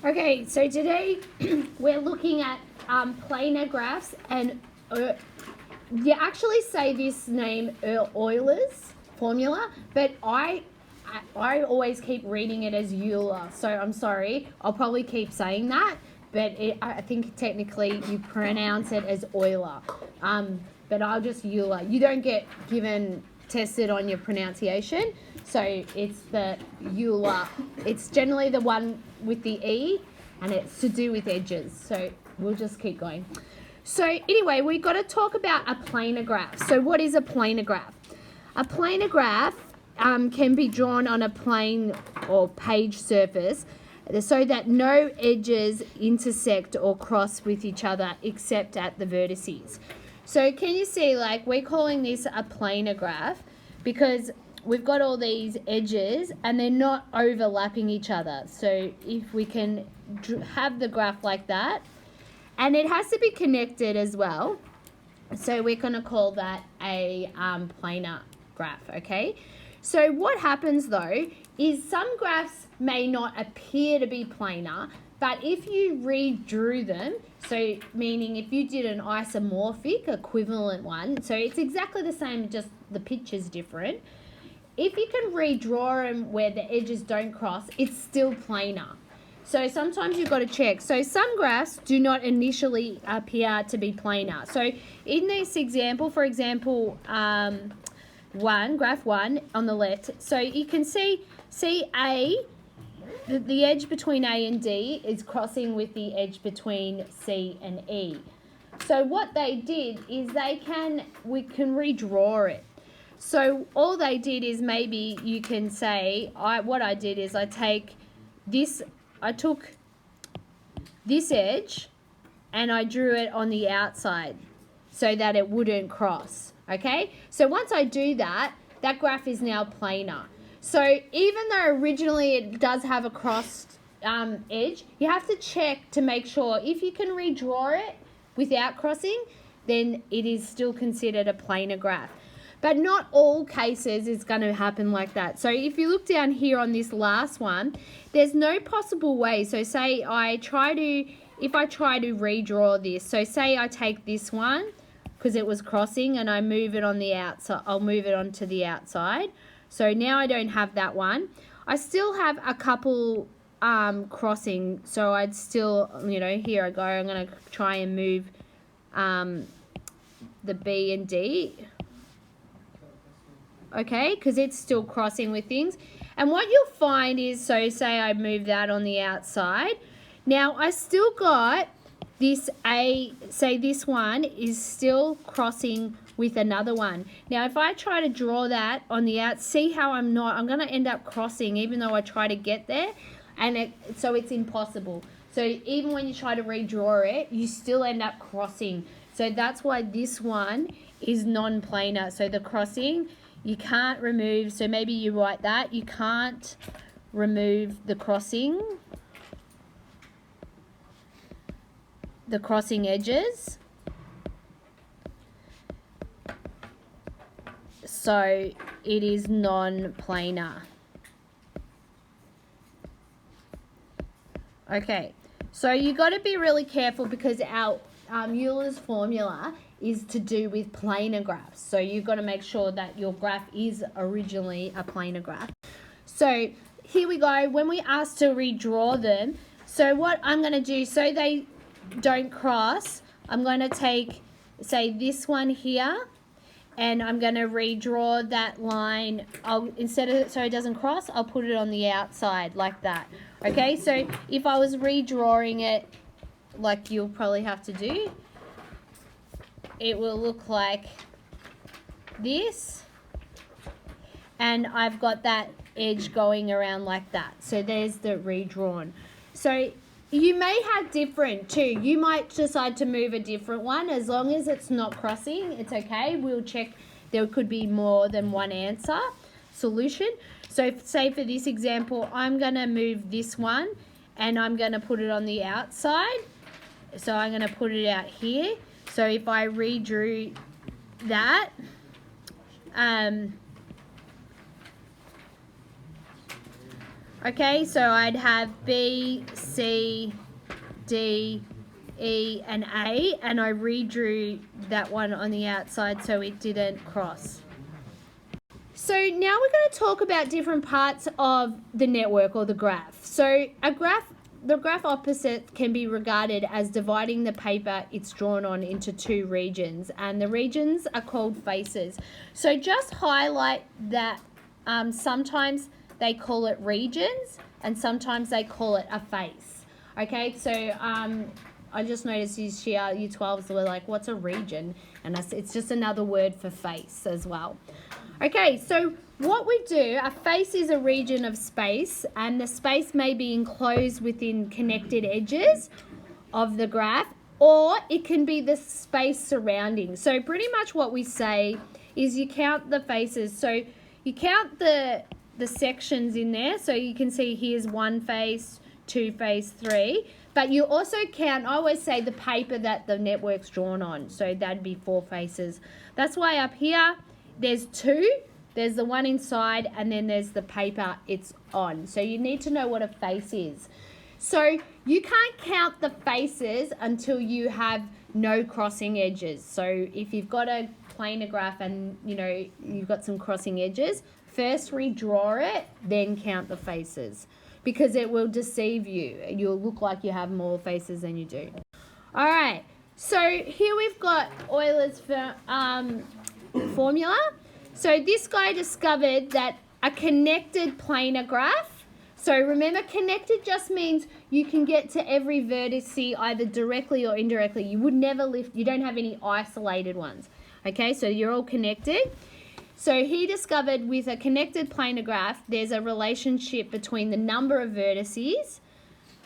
Okay, so today we're looking at planar graphs, and you actually say this name Euler's formula, but I always keep reading it as Euler, so I'm sorry. I'll probably keep saying that, but I think technically you pronounce it as Euler, but I'll just Euler. You don't get tested on your pronunciation, so it's the Euler. It's generally the one with the E, and it's to do with edges, so we'll just keep going. So anyway, we've got to talk about a planar graph. So what is a planar graph? A planar graph can be drawn on a plane or page surface so that no edges intersect or cross with each other except at the vertices. So can you see, like, we're calling this a planar graph because we've got all these edges and they're not overlapping each other. So if we can have the graph like that, and it has to be connected as well, so we're going to call that a planar graph, okay? So what happens though is some graphs may not appear to be planar, but if you redrew them, so meaning if you did an isomorphic equivalent one, so it's exactly the same, just the picture's different. If you can redraw them where the edges don't cross, it's still planar. So sometimes you've got to check. So some graphs do not initially appear to be planar. So in this example, for example, graph 1 on the left, so you can see A, the edge between A and D is crossing with the edge between C and E. So what they did is we can redraw it. So all they did is, maybe you can say, what I did is I took this edge and I drew it on the outside so that it wouldn't cross, okay? So once I do that, that graph is now planar. So even though originally it does have a crossed edge, you have to check to make sure if you can redraw it without crossing, then it is still considered a planar graph. But not all cases is going to happen like that. So if you look down here on this last one, there's no possible way. So say if I try to redraw this, so say I take this one because it was crossing and I move it on the outside, I'll move it onto the outside. So now I don't have that one. I still have a couple crossing, so I'd still, here I go. I'm going to try and move the B and D. Okay, because it's still crossing with things. And what you'll find is, so say I move that on the outside. Now I still got this A, say this one is still crossing with another one. Now if I try to draw that on the out, see how I'm going to end up crossing even though I try to get there, and so it's impossible. So even when you try to redraw it, you still end up crossing. So that's why this one is non-planar. So the crossing, you can't remove, so maybe you write that, you can't remove the crossing edges. So it is non-planar. Okay, so you got to be really careful because our Euler's formula is to do with planar graphs. So you've got to make sure that your graph is originally a planar graph. So here we go. When we ask to redraw them, so what I'm going to do, so they don't cross, I'm going to take, say, this one here, and I'm going to redraw that line. Instead of, so it doesn't cross, I'll put it on the outside like that. Okay, so if I was redrawing it like you'll probably have to do, it will look like this, and I've got that edge going around like that. So there's the redrawn. So you may have different too. You might decide to move a different one. As long as it's not crossing, it's okay. We'll check. There could be more than one solution. So say for this example, I'm going to move this one and I'm going to put it on the outside. So I'm going to put it out here. So if I redrew that, Okay, so I'd have B, C, D, E, and A, and I redrew that one on the outside so it didn't cross. So now we're going to talk about different parts of the network or the graph. So the graph opposite can be regarded as dividing the paper it's drawn on into two regions, and the regions are called faces. So just highlight that sometimes they call it regions and sometimes they call it a face. Okay, so I just noticed this year year 12s were like, what's a region? And it's just another word for face as well. Okay, so what we do, a face is a region of space, and the space may be enclosed within connected edges of the graph, or it can be the space surrounding. So pretty much what we say is you count the faces. So you count the sections in there. So you can see here's one face, two face, three. But you also count, I always say, the paper that the network's drawn on. So that'd be four faces. That's why up here, there's two. There's the one inside, and then there's the paper it's on. So you need to know what a face is. So you can't count the faces until you have no crossing edges. So if you've got a planar graph and you've got some crossing edges, first redraw it, then count the faces, because it will deceive you. You'll look like you have more faces than you do. All right, so here we've got Euler's formula. So this guy discovered that a connected planar graph, so remember, connected just means you can get to every vertex either directly or indirectly. You would never lift, you don't have any isolated ones. Okay, so you're all connected. So he discovered with a connected planar graph, there's a relationship between the number of vertices,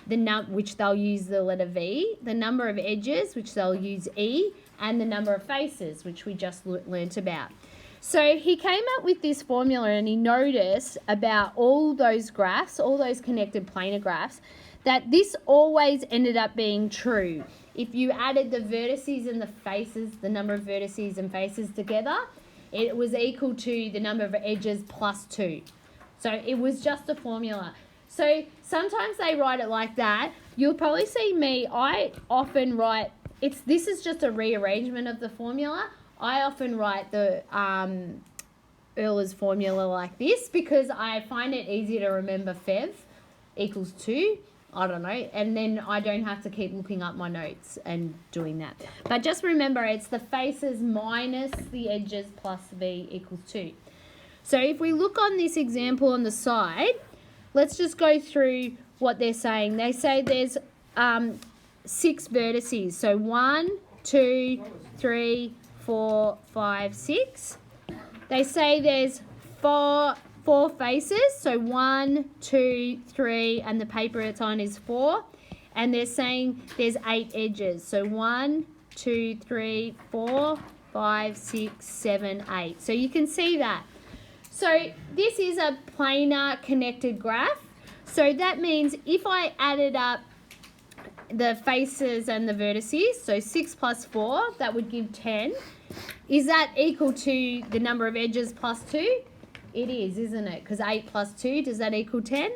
which they'll use the letter V, the number of edges, which they'll use E, and the number of faces, which we just learnt about. So he came up with this formula, and he noticed about all those graphs, all those connected planar graphs, that this always ended up being true. If you added the vertices and the faces, the number of vertices and faces together, it was equal to the number of edges plus 2. So it was just a formula. So sometimes they write it like that. You'll probably see me, I often write, this is just a rearrangement of the formula. I often write the Euler's formula like this because I find it easier to remember FEV equals 2. I don't know, and then I don't have to keep looking up my notes and doing that. But just remember, it's the faces minus the edges plus V equals 2. So if we look on this example on the side, let's just go through what they're saying. They say there's 6 vertices. So 1, 2, 3, 4, 5, 6. They say there's four faces, so 1, 2, 3, and the paper it's on is 4. And they're saying there's 8 edges, so 1, 2, 3, 4, 5, 6, 7, 8. So you can see that. So this is a planar connected graph. So that means if I added up the faces and the vertices, so 6 plus 4, that would give 10. Is that equal to the number of edges plus 2? It is, isn't it? Because 8 plus 2, does that equal 10?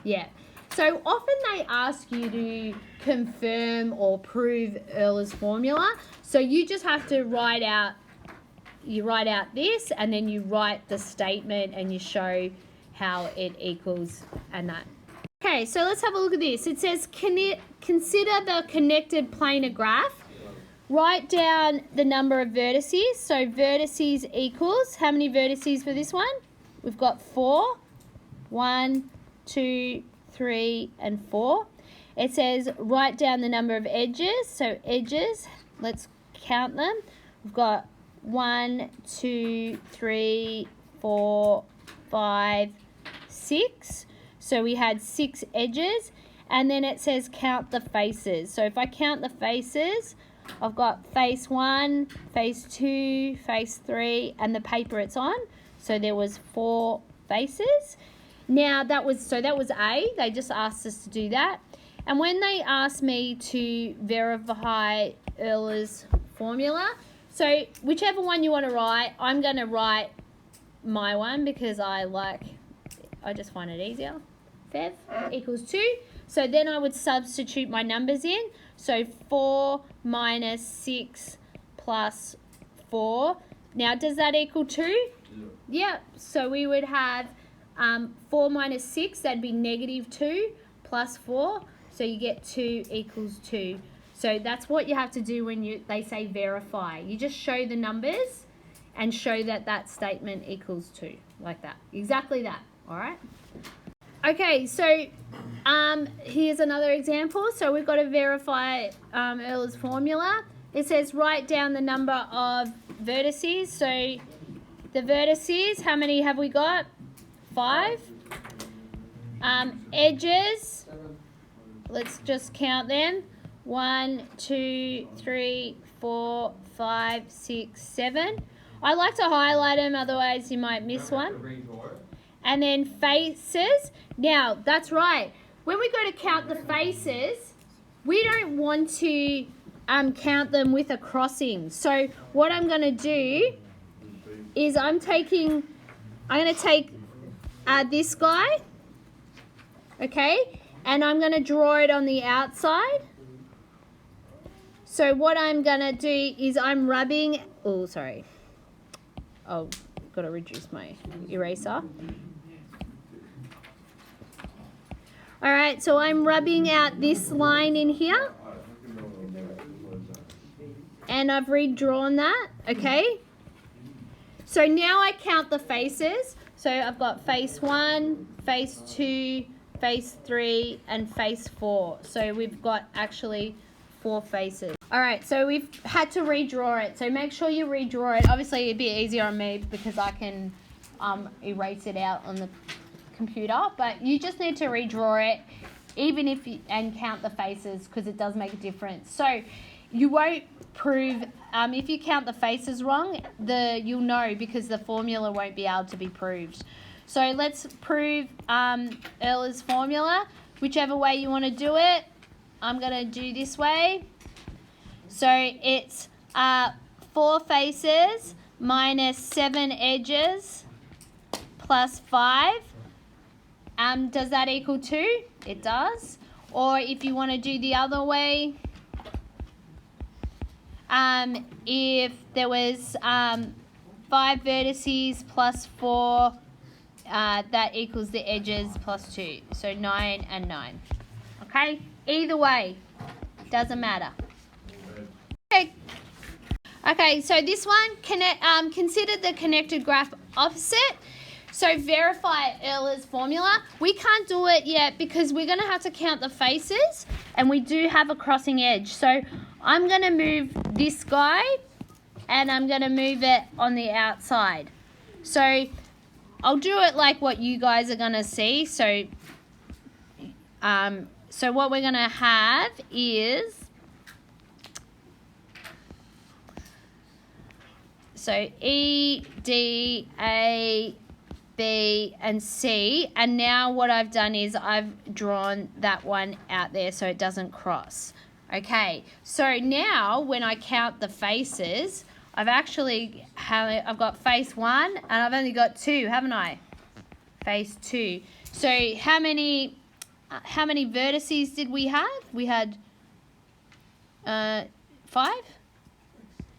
Yeah. So often they ask you to confirm or prove Euler's formula. So you just have to write out this, and then you write the statement and you show how it equals and that. Okay, so let's have a look at this. It says, consider the connected planar graph. Write down the number of vertices. So vertices equals, how many vertices for this one? We've got 4. 1, 2, 3, and 4. It says write down the number of edges. So edges, let's count them. We've got 1, 2, 3, 4, 5, 6. So we had 6 edges. And then it says count the faces. So if I count the faces, I've got face 1, face 2, face 3, and the paper it's on. So there was 4 faces. Now that was A. They just asked us to do that. And when they asked me to verify Euler's formula, so whichever one you want to write, I'm going to write my one because I just find it easier. Fev equals 2. So then I would substitute my numbers in. So 4 minus 6 plus 4. Now, does that equal 2? Yeah. So we would have 4 minus 6, that'd be negative 2 plus 4. So you get 2 equals 2. So that's what you have to do when they say verify. You just show the numbers and show that that statement equals 2, like that. Exactly that, all right? Okay, so here's another example. So we've got to verify Euler's formula. It says write down the number of vertices. So the vertices, how many have we got? 5. Edges, let's just count them. 1, 2, 3, 4, 5, 6, 7. I like to highlight them, otherwise you might miss one. And then faces. Now, that's right. When we go to count the faces, we don't want to count them with a crossing. So what I'm going to do is I'm going to take this guy, okay, and I'm going to draw it on the outside. So what I'm going to do is I'm rubbing, oh, sorry. Oh, got to reduce my eraser. All right, so I'm rubbing out this line in here. And I've redrawn that, okay? So now I count the faces. So I've got face 1, face 2, face 3, and face 4. So we've got actually 4 faces. All right, so we've had to redraw it. So make sure you redraw it. Obviously, it'd be easier on me because I can erase it out on the computer, but you just need to redraw it, even if and count the faces, because it does make a difference. So you won't prove if you count the faces wrong, you'll know, because the formula won't be able to be proved. So let's prove Euler's formula, whichever way you want to do it. I'm going to do this way. So it's 4 faces minus 7 edges plus 5. Does that equal 2? It does. Or if you want to do the other way, if there was 5 vertices plus 4, that equals the edges plus 2. So 9 and 9. Okay? Either way, doesn't matter. Okay, so this one, consider the connected graph opposite. So verify Euler's formula. We can't do it yet because we're going to have to count the faces, and we do have a crossing edge. So I'm going to move this guy, and I'm going to move it on the outside. So I'll do it like what you guys are going to see. So what we're going to have is, so E, D, A, B, and C. And now what I've done is I've drawn that one out there so it doesn't cross. Okay, so now when I count the faces, I've got face 1 and I've only got 2, haven't I? Face 2. So how many vertices did we have? We had 5.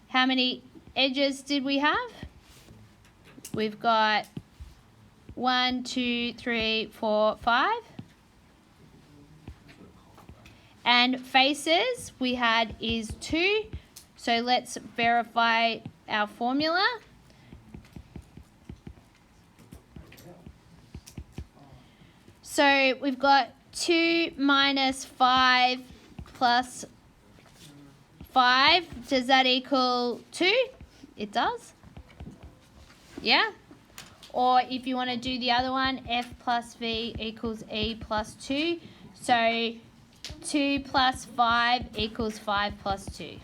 How many edges did we have? We've got 1, 2, 3, 4, 5. And faces we had is 2. So let's verify our formula. So we've got 2 minus 5 plus 5. Does that equal 2? It does. Yeah? Or if you want to do the other one, F plus V equals E plus 2. So 2 plus 5 equals 5 plus 2.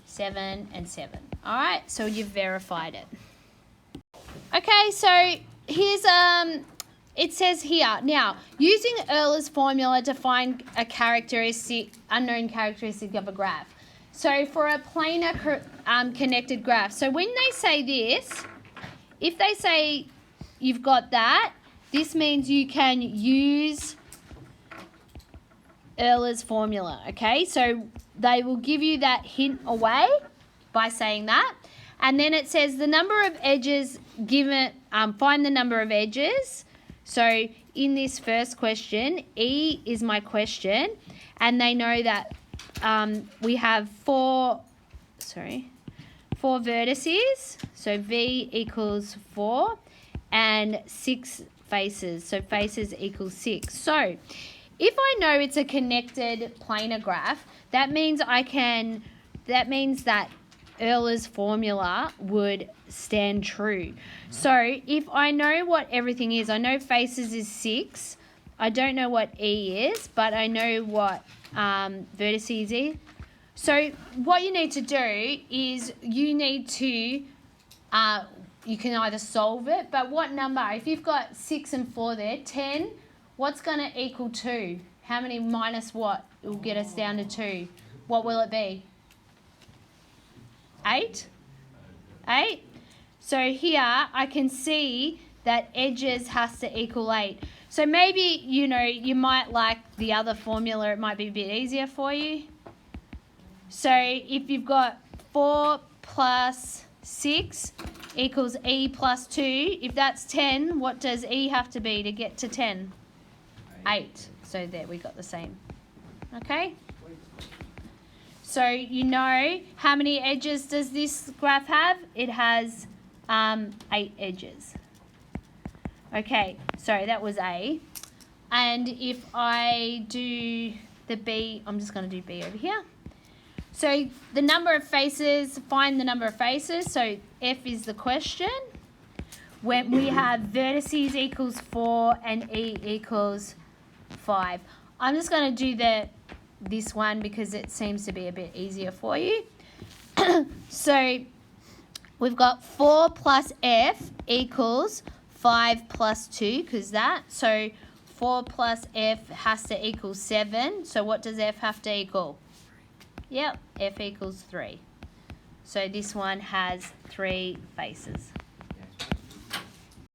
7 and 7. All right, so you've verified it. Okay, so here's it says here, now, using Euler's formula to find a unknown characteristic of a graph. So for a planar connected graph, so when they say this, if they say you've got that, this means you can use Euler's formula, okay? So they will give you that hint away by saying that. And then it says the number of edges given, find the number of edges. So in this first question, E is my question, and they know that we have four vertices, so V equals 4, and 6 faces, so faces equals 6. So if I know it's a connected planar graph, that means that Euler's formula would stand true. So if I know what everything is, I know faces is 6, I don't know what E is, but I know what vertices is. So what you need to do is you need to, you can either solve it, but what number? If you've got 6 and 4 there, 10, what's going to equal 2? How many minus what will get us down to 2? What will it be? 8? 8? So here I can see that edges has to equal 8. So maybe, you know, you might like the other formula. It might be a bit easier for you. So if you've got 4 plus 6 equals E plus 2, if that's 10, what does E have to be to get to 10? 8. So there, we got the same. Okay? So you know how many edges does this graph have? It has 8 edges. Okay, so that was A. And if I do the B, I'm just going to do B over here. So the number of faces, find the number of faces. So F is the question. When we have vertices equals 4 and E equals 5. I'm just going to do this one because it seems to be a bit easier for you. So we've got 4 plus F equals 5 plus 2, because that. So 4 plus F has to equal 7. So what does F have to equal? Yep, F equals 3. So this one has 3 faces.